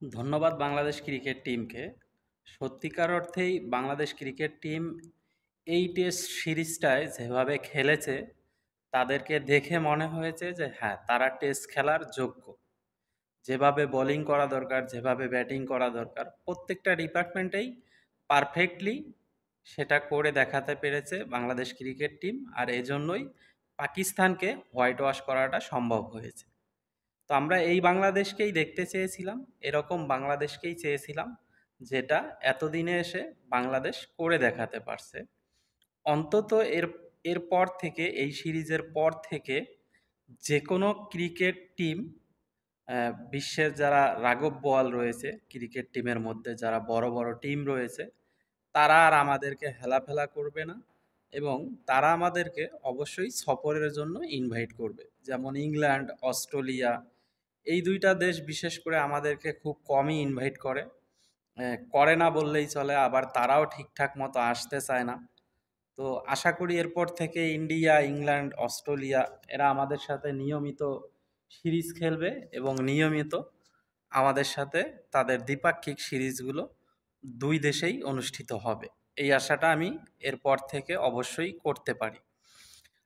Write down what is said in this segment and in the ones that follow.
ধন্যবাদ বাংলাদেশ ক্রিকেট টিমকে। সত্যিকার অর্থেই বাংলাদেশ ক্রিকেট টিম এই টেস্ট সিরিজটায় যেভাবে খেলেছে, তাদেরকে দেখে মনে হয়েছে যে হ্যাঁ, তারা টেস্ট খেলার যোগ্য। যেভাবে বোলিং করা দরকার, যেভাবে ব্যাটিং করা দরকার, প্রত্যেকটা ডিপার্টমেন্টেই পারফেক্টলি সেটা করে দেখাতে পেরেছে বাংলাদেশ ক্রিকেট টিম। আর এজন্যই পাকিস্তানকে হোয়াইট ওয়াশ করাটা সম্ভব হয়েছে। তো আমরা এই বাংলাদেশকেই দেখতে চেয়েছিলাম, এরকম বাংলাদেশকেই চেয়েছিলাম যেটা এতদিনে এসে বাংলাদেশ করে দেখাতে পারছে। অন্তত এরপর থেকে, এই সিরিজের পর থেকে যে কোনো ক্রিকেট টিম, বিশ্বের যারা রাঘব বোয়াল রয়েছে ক্রিকেট টিমের মধ্যে, যারা বড় বড় টিম রয়েছে, তারা আর আমাদেরকে হেলাফেলা করবে না এবং তারা আমাদেরকে অবশ্যই সফরের জন্য ইনভাইট করবে। যেমন ইংল্যান্ড, অস্ট্রেলিয়া, এই দুইটা দেশ বিশেষ করে আমাদেরকে খুব কমই ইনভাইট করে। করে না বললেই চলে, আবার তারাও ঠিকঠাক মতো আসতে চায় না। তো আশা করি এরপর থেকে ইন্ডিয়া, ইংল্যান্ড, অস্ট্রেলিয়া এরা আমাদের সাথে নিয়মিত সিরিজ খেলবে এবং নিয়মিত আমাদের সাথে তাদের দ্বিপাক্ষিক সিরিজগুলো দুই দেশেই অনুষ্ঠিত হবে। এই আশাটা আমি এরপর থেকে অবশ্যই করতে পারি।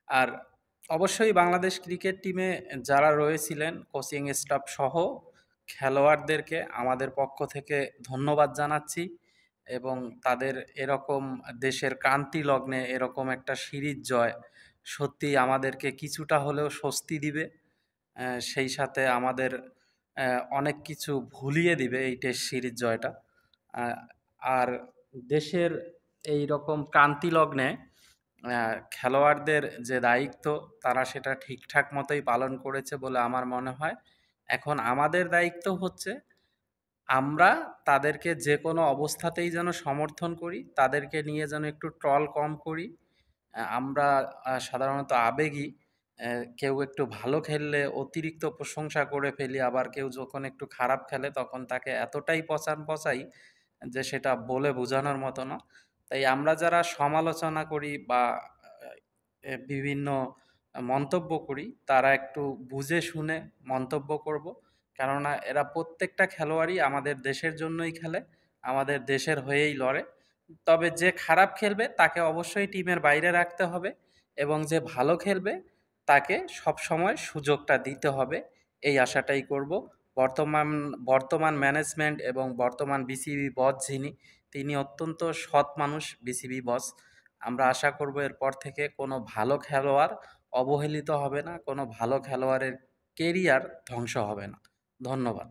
আর অবশ্যই বাংলাদেশ ক্রিকেট টিমে যারা রয়েছিলেন, কোচিং স্টাফ সহ খেলোয়াড়দেরকে আমাদের পক্ষ থেকে ধন্যবাদ জানাচ্ছি এবং তাদের এরকম দেশের ক্রান্তি লগ্নে এরকম একটা সিরিজ জয় সত্যি আমাদেরকে কিছুটা হলেও স্বস্তি দিবে। সেই সাথে আমাদের অনেক কিছু ভুলিয়ে দিবে এই টেস্ট সিরিজ জয়টা। আহ, আর দেশের এই রকম ক্রান্তি লগ্নে খেলোয়াড়দের যে দায়িত্ব, তারা সেটা ঠিকঠাক মতোই পালন করেছে বলে আমার মনে হয়। এখন আমাদের দায়িত্ব হচ্ছে আমরা তাদেরকে যে কোনো অবস্থাতেই যেন সমর্থন করি, তাদেরকে নিয়ে যেন একটু ট্রল কম করি। আমরা সাধারণত আবেগী। কেউ একটু ভালো খেললে অতিরিক্ত প্রশংসা করে ফেলি, আবার কেউ যখন একটু খারাপ খেলে তখন তাকে এতটাই পচাই যে সেটা বলে বোঝানোর মতো না। তাই আমরা যারা সমালোচনা করি বা বিভিন্ন মন্তব্য করি, তারা একটু বুঝে শুনে মন্তব্য করব। কেননা এরা প্রত্যেকটা খেলোয়াড়ই আমাদের দেশের জন্যই খেলে, আমাদের দেশের হয়েই লড়ে। তবে যে খারাপ খেলবে তাকে অবশ্যই টিমের বাইরে রাখতে হবে এবং যে ভালো খেলবে তাকে সবসময় সুযোগটা দিতে হবে, এই আশাটাই করব। বর্তমান বর্তমান ম্যানেজমেন্ট এবং বর্তমান বিসিবি বস যিনি, তিনি অত্যন্ত সৎ মানুষ, বিসিবি বস। আমরা আশা করব এরপর থেকে কোনো ভালো খেলোয়াড় অবহেলিত হবে না, কোনো ভালো খেলোয়াড়ের কেরিয়ার ধ্বংস হবে না। ধন্যবাদ।